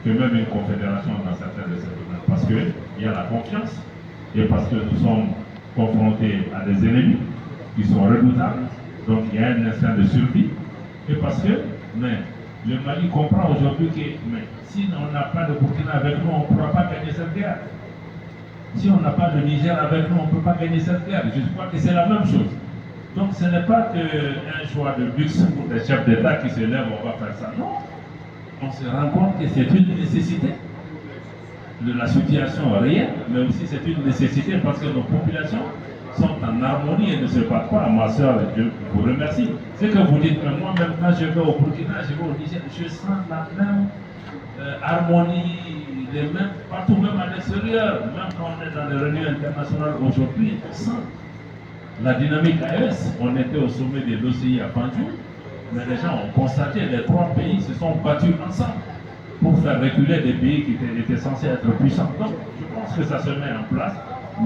que même une confédération dans certains de ces domaines. Parce qu'il y a la confiance, et parce que nous sommes confrontés à des ennemis qui sont redoutables, donc il y a un instinct de survie, et parce que mais, le Mali comprend aujourd'hui que mais, si on n'a pas de Burkina avec nous, on ne pourra pas gagner cette guerre. Si on n'a pas de Niger avec nous, on ne peut pas gagner cette guerre. Je crois que c'est la même chose. Donc ce n'est pas un choix de luxe pour des chefs d'État qui se lèvent, on va faire ça. Non. On se rend compte que c'est une nécessité de la situation réelle, mais aussi c'est une nécessité parce que nos populations sont en harmonie et ne se battent pas. Ma soeur, je vous remercie. C'est que vous dites, mais moi même quand je vais au Burkina, je vais au Niger, je sens la même harmonie, les mêmes, partout, même à l'extérieur, même quand on est dans les réunions internationales aujourd'hui, on sent la dynamique AES. On était au sommet de l'OCI à Banjul, mais les gens ont constaté que les trois pays se sont battus ensemble pour faire reculer des pays qui étaient censés être puissants. Donc, je pense que ça se met en place,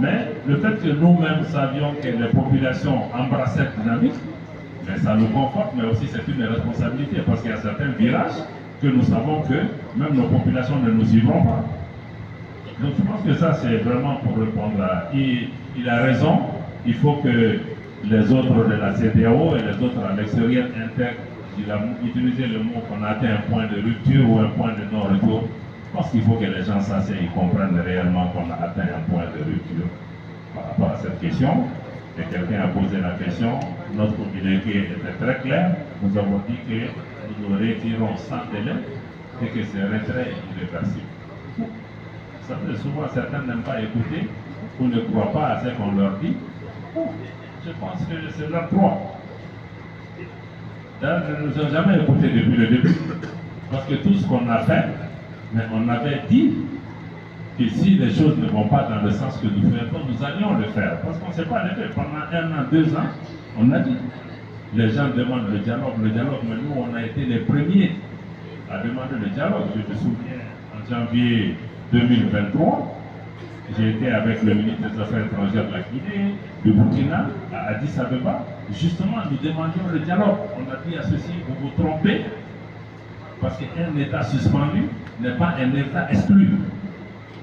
mais le fait que nous-mêmes savions que les populations embrassent cette dynamique, mais ça nous conforte, mais aussi c'est une responsabilité, parce qu'il y a certains virages que nous savons que même nos populations ne nous suivront pas. Donc je pense que ça c'est vraiment pour répondre à... Il a raison, il faut que les autres de la CEDEAO et les autres à l'extérieur intègrent, il a utilisé le mot qu'on a atteint un point de rupture ou un point de non-retour. Je pense qu'il faut que les gens sachent et comprennent réellement qu'on a atteint un point de rupture par rapport à cette question. Et quelqu'un a posé la question, notre communiqué était très clair, nous avons dit que nous nous retirons sans délai et que ce retrait est irréversible. Ça fait souvent certains n'aiment pas écouter ou ne croient pas à ce qu'on leur dit. Je pense que c'est leur droit. D'ailleurs, ils ne nous ont jamais écoutés depuis le début. Parce que tout ce qu'on a fait, mais on avait dit que si les choses ne vont pas dans le sens que nous faisons, nous allions le faire. Parce qu'on ne sait pas le faire. Pendant 1 an, 2 ans, on a dit. Les gens demandent le dialogue, mais nous, on a été les premiers à demander le dialogue. Je me souviens, en janvier 2023, j'ai été avec le ministre des Affaires étrangères de la Guinée, du Burkina, à Addis Abeba. Justement, nous demandions le dialogue. On a dit à ceux-ci, vous vous trompez, parce qu'un État suspendu n'est pas un État exclu.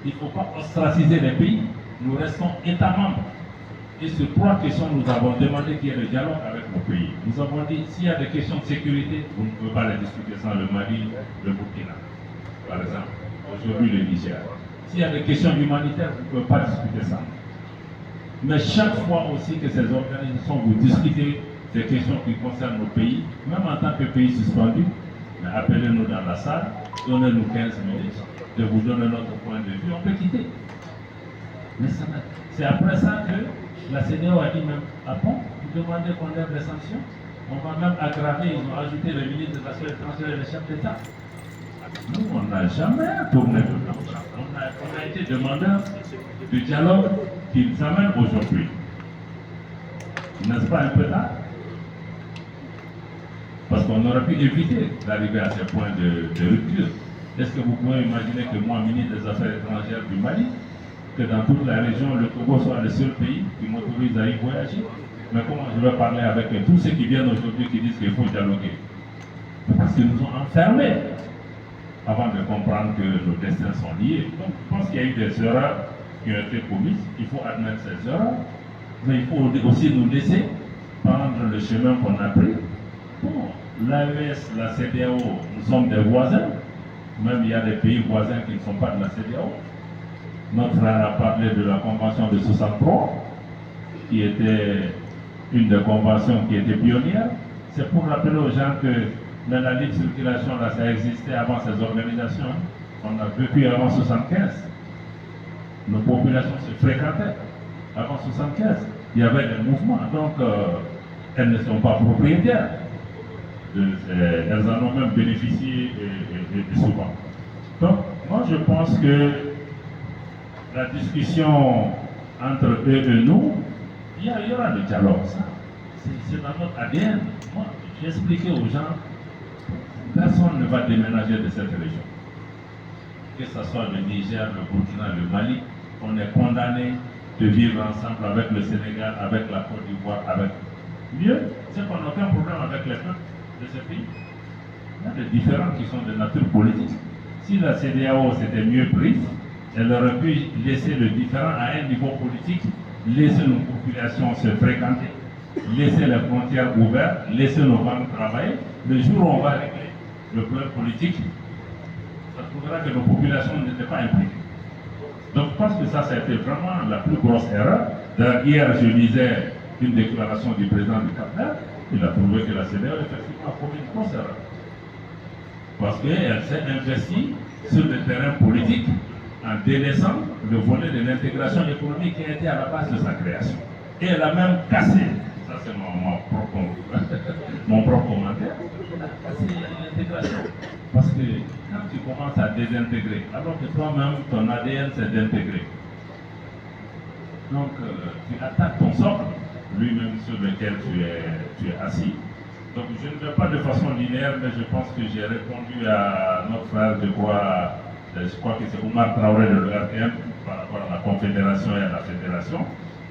Il ne faut pas ostraciser les pays. Nous restons États membres. Et sur 3 questions, nous avons demandé qu'il y ait le dialogue avec nos pays. Nous avons dit, s'il y a des questions de sécurité, vous ne pouvez pas les discuter sans le Mali, le Burkina, par exemple. Aujourd'hui, le Niger. S'il y a des questions humanitaires, vous ne pouvez pas discuter ça. Mais chaque fois aussi que ces organisations vous discutez ces questions qui concernent nos pays, même en tant que pays suspendu, appelez-nous dans la salle, donnez-nous 15 minutes, de vous donner notre point de vue, on peut quitter. Mais c'est après ça que la CEDEAO a dit même, ah bon, vous demandez qu'on lève les sanctions, on va même aggraver, ils ont ajouté le ministre des Affaires étrangères et le chef d'État. Nous, on n'a jamais tourné de l'argent. On a été demandeurs du dialogue qui nous amène aujourd'hui. N'est-ce pas un peu tard? Parce qu'on aurait pu éviter d'arriver à ce point de rupture. Est-ce que vous pouvez imaginer que moi, ministre des Affaires étrangères du Mali, que dans toute la région, le Togo soit le seul pays qui m'autorise à y voyager? Mais comment je vais parler avec tous ceux qui viennent aujourd'hui qui disent qu'il faut dialoguer? Parce qu'ils nous ont enfermés avant de comprendre que nos destins sont liés. Donc je pense qu'il y a eu des erreurs qui ont été commises, il faut admettre ces erreurs, mais il faut aussi nous laisser prendre le chemin qu'on a pris. Bon, l'AES, la CEDEAO, nous sommes des voisins, même il y a des pays voisins qui ne sont pas de la CEDEAO. Notre frère a parlé de la convention de 63, qui était une des conventions qui était pionnière. C'est pour rappeler aux gens que la libre circulation, là, ça existait avant ces organisations. On a vécu avant 75. Nos populations se fréquentaient avant 75. Il y avait des mouvements, donc elles ne sont pas propriétaires. Elles en ont même bénéficié et souvent. Donc, moi je pense que la discussion entre eux et nous, il y aura le dialogue. C'est dans notre ADN. Moi, j'ai expliqué aux gens, personne ne va déménager de cette région. Que ce soit le Niger, le Burkina, le Mali, on est condamné de vivre ensemble avec le Sénégal, avec la Côte d'Ivoire, avec... Mieux, c'est qu'on n'a aucun problème avec les peuples de ce pays. Il y a des différends qui sont de nature politique. Si la CEDEAO s'était mieux prise, elle aurait pu laisser le différend à un niveau politique, laisser nos populations se fréquenter, laisser les frontières ouvertes, laisser nos banques travailler. Le jour où on va régler le problème politique, ça trouvera que nos populations n'étaient pas impliquées. Donc je pense que ça a été vraiment la plus grosse erreur. Hier, je lisais une déclaration du président du Cap-Vert. Il a trouvé que la CEDEAO effectivement a commis une grosse erreur. Parce qu'elle s'est investie sur le terrain politique en délaissant le volet de l'intégration économique qui a été à la base de sa création. Et elle a même cassé, ça c'est mon propre commentaire, elle a cassé l'intégration. Parce que quand tu commences à désintégrer, alors que toi-même, ton ADN s'est d'intégrer, donc tu attaques ton socle, lui-même sur lequel tu es assis. Donc je ne vais pas de façon linéaire, mais je pense que j'ai répondu à notre frère, je crois que c'est Oumar Traoré de l'ERTM par rapport à la Confédération et à la Fédération.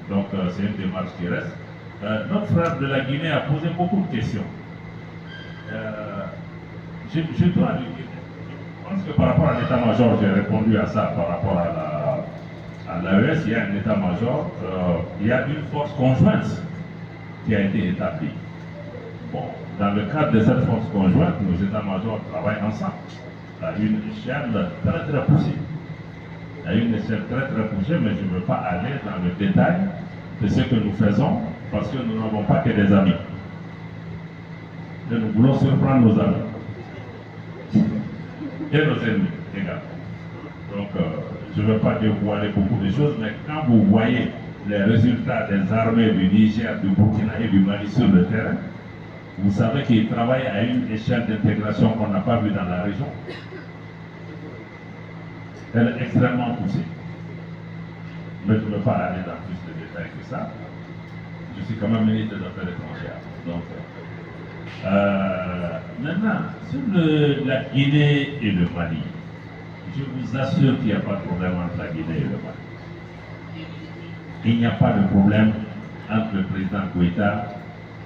Donc c'est une démarche qui reste. Notre frère de la Guinée a posé beaucoup de questions. Je dois lui dire, je pense que par rapport à l'état-major, j'ai répondu à ça par rapport à l'AES, il y a un état-major, il y a une force conjointe qui a été établie. Bon, dans le cadre de cette force conjointe, nos états-majors travaillent ensemble à une échelle très très poussée. À une échelle très très poussée, mais je ne veux pas aller dans le détail de ce que nous faisons parce que nous n'avons pas que des amis. Et nous voulons surprendre nos amis et nos ennemis également. Donc, je ne veux pas dévoiler beaucoup de choses, mais quand vous voyez les résultats des armées du Niger, du Burkina et du Mali sur le terrain, vous savez qu'ils travaillent à une échelle d'intégration qu'on n'a pas vue dans la région. Elle est extrêmement poussée. Mais je ne veux pas aller dans plus de détails que ça. Je suis quand même ministre des Affaires étrangères. Donc, maintenant, sur la Guinée et le Mali, je vous assure qu'il n'y a pas de problème entre la Guinée et le Mali. Il n'y a pas de problème entre le président Goïta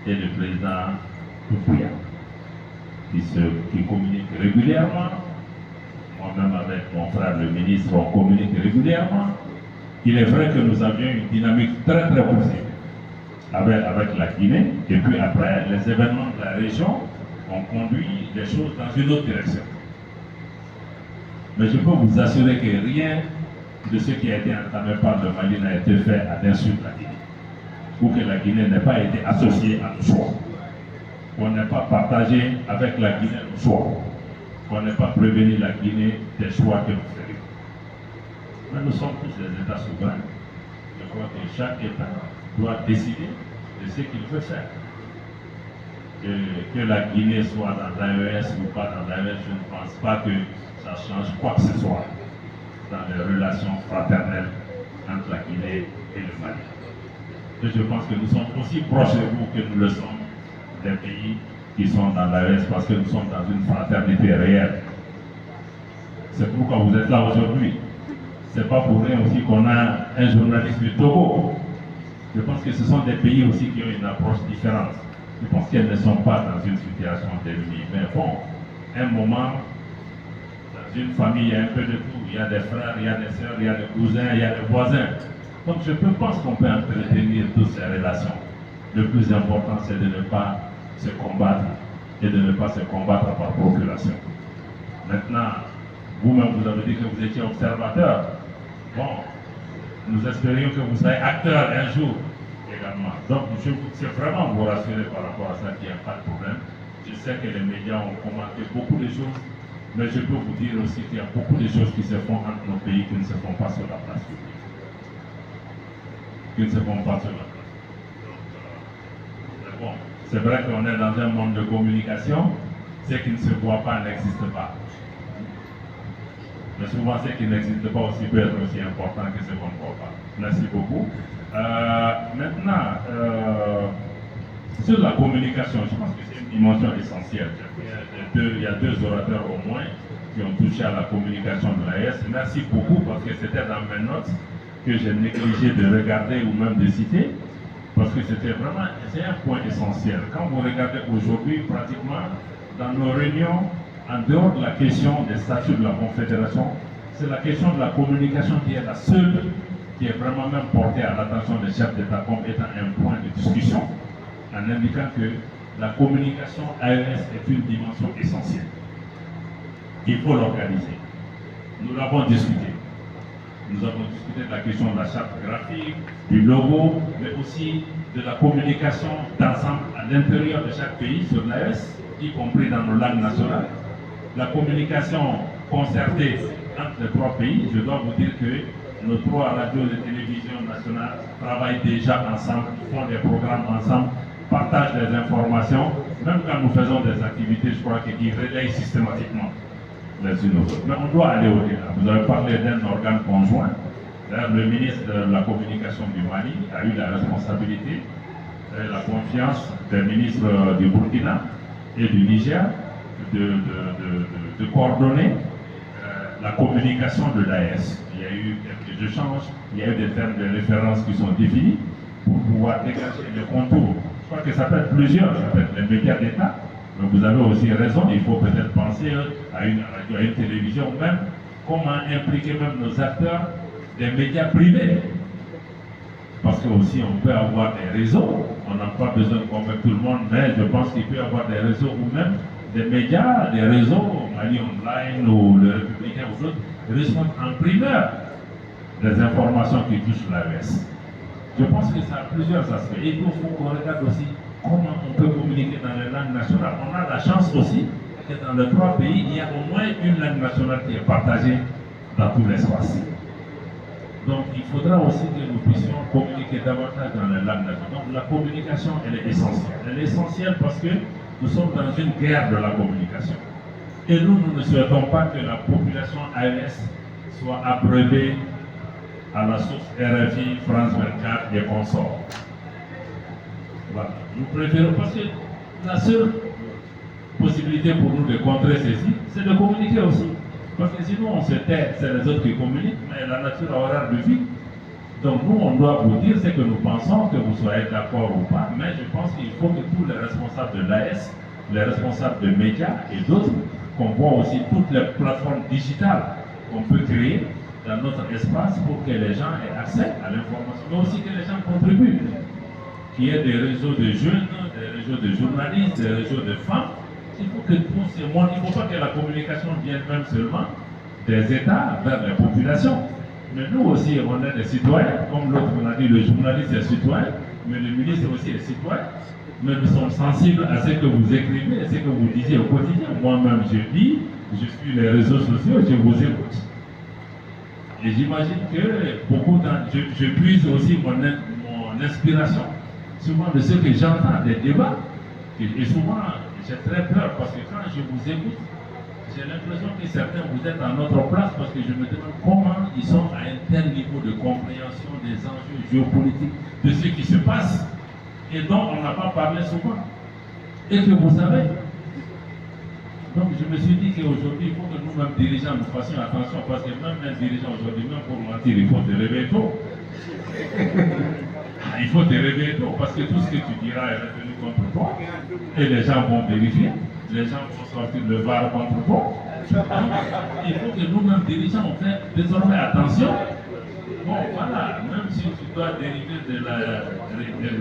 et le président Toupouya, qui communiquent régulièrement. Moi-même avec mon frère le ministre, on communique régulièrement. Il est vrai que nous avions une dynamique très très poussée avec la Guinée, et puis après, les événements de la région ont conduit les choses dans une autre direction. Mais je peux vous assurer que rien de ce qui a été entamé par le Mali n'a été fait à l'insu de la Guinée, ou que la Guinée n'ait pas été associée à nos choix, qu'on n'ait pas partagé avec la Guinée nos choix, qu'on n'ait pas prévenu la Guinée des choix que nous ferions. Mais nous sommes tous des États souverains. Je crois que chaque État doit décider de ce qu'il veut faire. Que la Guinée soit dans l'AES ou pas dans l'AES, je ne pense pas que ça change quoi que ce soit dans les relations fraternelles entre la Guinée et le Mali. Et je pense que nous sommes aussi proches de vous que nous le sommes des pays qui sont dans l'AES parce que nous sommes dans une fraternité réelle. C'est pourquoi vous êtes là aujourd'hui. C'est pas pour rien aussi qu'on a un journaliste du Togo. Je pense que ce sont des pays aussi qui ont une approche différente. Je pense qu'elles ne sont pas dans une situation d'ennemi. Mais bon, un moment, dans une famille, il y a un peu de tout. Il y a des frères, il y a des sœurs, il y a des cousins, il y a des voisins. Donc je pense qu'on peut entretenir toutes ces relations. Le plus important, c'est de ne pas se combattre et de ne pas se combattre par procuration. Maintenant, vous-même, vous avez dit que vous étiez observateur. Bon, nous espérions que vous serez acteur un jour également. Donc, c'est vraiment vous rassurer par rapport à ça qu'il n'y a pas de problème. Je sais que les médias ont commenté beaucoup de choses, mais je peux vous dire aussi qu'il y a beaucoup de choses qui se font entre nos pays qui ne se font pas sur la place publique. Qui ne se font pas sur la place publique. Bon, c'est vrai qu'on est dans un monde de communication. Ce qui ne se voit pas n'existe pas. Mais souvent, ce qui n'existe pas aussi peut être aussi important que ce qu'on ne voit pas. Merci beaucoup. Maintenant, sur la communication, je pense que c'est une dimension essentielle. Il y a deux orateurs au moins qui ont touché à la communication de l'AES. Merci beaucoup parce que c'était dans mes notes que j'ai négligé de regarder ou même de citer. Parce que c'est un point essentiel. Quand vous regardez aujourd'hui, pratiquement, dans nos réunions, en dehors de la question des statuts de la Confédération, c'est la question de la communication qui est la seule qui est vraiment même portée à l'attention des chefs d'État comme étant un point de discussion, en indiquant que la communication AES est une dimension essentielle. Il faut l'organiser. Nous l'avons discuté. Nous avons discuté de la question de la charte graphique, du logo, mais aussi de la communication d'ensemble à l'intérieur de chaque pays sur l'AES, y compris dans nos langues nationales. La communication concertée entre les trois pays, je dois vous dire que nos trois radios et télévisions nationales travaillent déjà ensemble, font des programmes ensemble, partagent des informations, même quand nous faisons des activités, je crois qu'ils relayent systématiquement les unes aux autres. Mais on doit aller au-delà. Vous avez parlé d'un organe conjoint. D'ailleurs, le ministre de la Communication du Mali a eu la responsabilité et la confiance des ministres du Burkina et du Niger de coordonner la communication de l'AES. Il y a eu quelques échanges, il y a eu des termes de référence qui sont définis pour pouvoir dégager les contours. Je crois que ça peut être plusieurs, ça peut être les médias d'État, mais vous avez aussi raison, il faut peut-être penser à une radio, à une télévision, même comment impliquer même nos acteurs des médias privés. Parce que aussi on peut avoir des réseaux, on n'a pas besoin de convaincre tout le monde, mais je pense qu'il peut y avoir des réseaux ou même des médias, des réseaux, Mali Online ou le Républicain ou d'autres, reçoivent en primeur des informations qui touchent l'AES. Je pense que ça a plusieurs aspects. Et il faut qu'on regarde aussi comment on peut communiquer dans les langues nationales. On a la chance aussi que dans les trois pays, il y a au moins une langue nationale qui est partagée dans tout l'espace. Donc il faudra aussi que nous puissions communiquer davantage dans les langues nationales. Donc la communication, elle est essentielle. Elle est essentielle parce que nous sommes dans une guerre de la communication. Et nous ne souhaitons pas que la population AES soit abreuvée à la source RFI, France 24 et consorts. Voilà. Nous préférons, parce que la seule possibilité pour nous de contrer ceci, c'est de communiquer aussi. Parce que sinon on se tait, c'est les autres qui communiquent, mais la nature a horreur de vie. Donc nous, on doit vous dire ce que nous pensons, que vous soyez d'accord ou pas, mais je pense qu'il faut que tous les responsables de l'AES, les responsables de médias et d'autres, qu'on voit aussi toutes les plateformes digitales qu'on peut créer dans notre espace pour que les gens aient accès à l'information, mais aussi que les gens contribuent. Qu'il y ait des réseaux de jeunes, des réseaux de journalistes, des réseaux de femmes. Il faut que tout ce monde, il ne faut pas que la communication vienne même seulement des États vers les populations. Mais nous aussi, on est des citoyens, comme l'autre on a dit, le journaliste est citoyen, mais le ministre aussi est citoyen. Mais nous sommes sensibles à ce que vous écrivez, à ce que vous disiez au quotidien. Moi-même, je lis, je suis les réseaux sociaux, je vous écoute. Et j'imagine que beaucoup je puise aussi mon inspiration, souvent de ce que j'entends des débats. Et souvent, j'ai très peur parce que quand je vous écoute, j'ai l'impression que certains vous êtes à notre place parce que je me demande comment ils sont à un tel niveau de compréhension des enjeux géopolitiques, de ce qui se passe et dont on n'a pas parlé souvent. Et que vous savez. Donc je me suis dit qu'aujourd'hui, il faut que nous-mêmes dirigeants nous fassions attention parce que même un dirigeant aujourd'hui, même pour mentir, il faut te réveiller tôt. Il faut te réveiller tôt parce que tout ce que tu diras est retenu contre toi et les gens vont vérifier, les gens vont sortir le VAR contre toi. Il faut que nous-mêmes dirigeants on fait désormais attention. Bon voilà, même si tu dois dériver de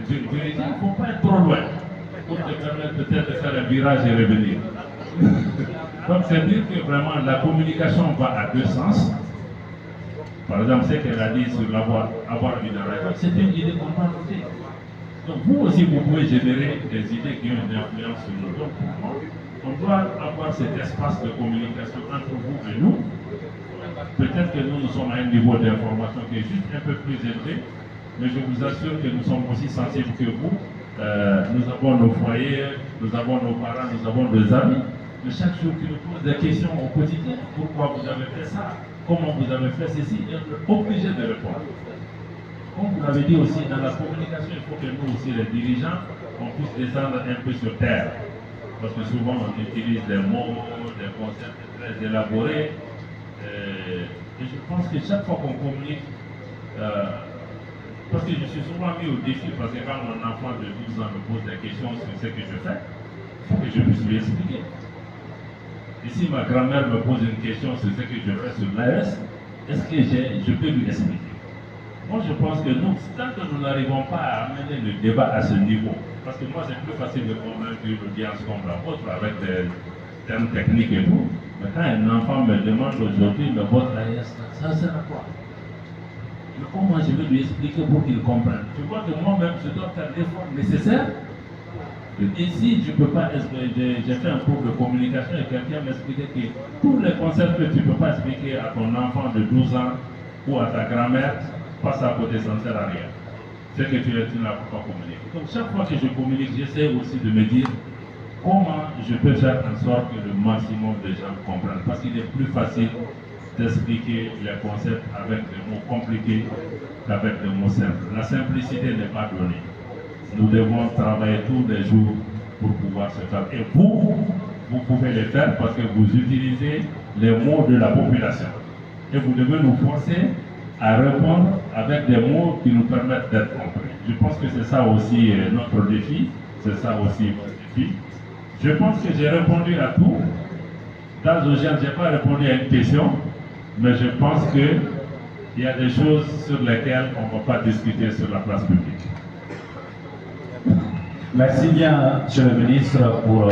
diriger, il ne faut pas être trop loin pour te permettre peut-être de faire un virage et revenir. Donc c'est dire que vraiment la communication va à deux sens. Par exemple, ce qu'elle a dit sur avoir vu dans la c'est une idée qu'on va noter. Donc vous aussi, vous pouvez générer des idées qui ont une influence sur nous. Donc pour moi, on doit avoir cet espace de communication entre vous et nous. Peut-être que nous sommes à un niveau d'information qui est juste un peu plus élevé, mais je vous assure que nous sommes aussi sensibles que vous. Nous avons nos foyers, nous avons nos parents, nous avons des amis. Mais chaque jour qui nous posent des questions au quotidien, pourquoi vous avez fait ça? Comment vous avez fait ceci? Et on est obligé de répondre. Comme vous l'avez dit aussi, dans la communication, il faut que nous aussi, les dirigeants, on puisse descendre un peu sur terre. Parce que souvent, on utilise des mots, des concepts très élaborés. Et je pense que chaque fois qu'on communique, parce que je suis souvent mis au défi, parce que quand mon enfant de 12 ans me pose des questions sur ce que je fais, il faut que je puisse lui expliquer. Ici, ma grand-mère me pose une question sur ce que je fais sur l'AS. Est-ce que je peux lui expliquer? Moi, je pense que nous, tant que nous n'arrivons pas à amener le débat à ce niveau, parce que moi, c'est plus facile de convaincre l'audience comme la vôtre avec des termes techniques et tout. Mais quand un enfant me demande aujourd'hui, mais votre AS, ça sert à quoi? Mais comment je vais lui expliquer pour qu'il comprenne? Tu vois que moi-même, je dois faire l'effort nécessaire. Ici, je ne peux pas expliquer. J'ai fait un cours de communication et quelqu'un m'expliquait que tous les concepts que tu ne peux pas expliquer à ton enfant de 12 ans ou à ta grand-mère, passe à côté, ça ne sert à rien. C'est que tu n'as pas communiqué. Donc chaque fois que je communique, j'essaie aussi de me dire comment je peux faire en sorte que le maximum de gens comprennent. Parce qu'il est plus facile d'expliquer les concepts avec des mots compliqués qu'avec des mots simples. La simplicité n'est pas donnée. Nous devons travailler tous les jours pour pouvoir se faire. Et vous pouvez le faire parce que vous utilisez les mots de la population. Et vous devez nous forcer à répondre avec des mots qui nous permettent d'être compris. Je pense que c'est ça aussi notre défi, c'est ça aussi votre défi. Je pense que j'ai répondu à tout. Dans je n'ai pas répondu à une question, mais je pense qu'il y a des choses sur lesquelles on ne va pas discuter sur la place publique. Merci bien, Monsieur le ministre, pour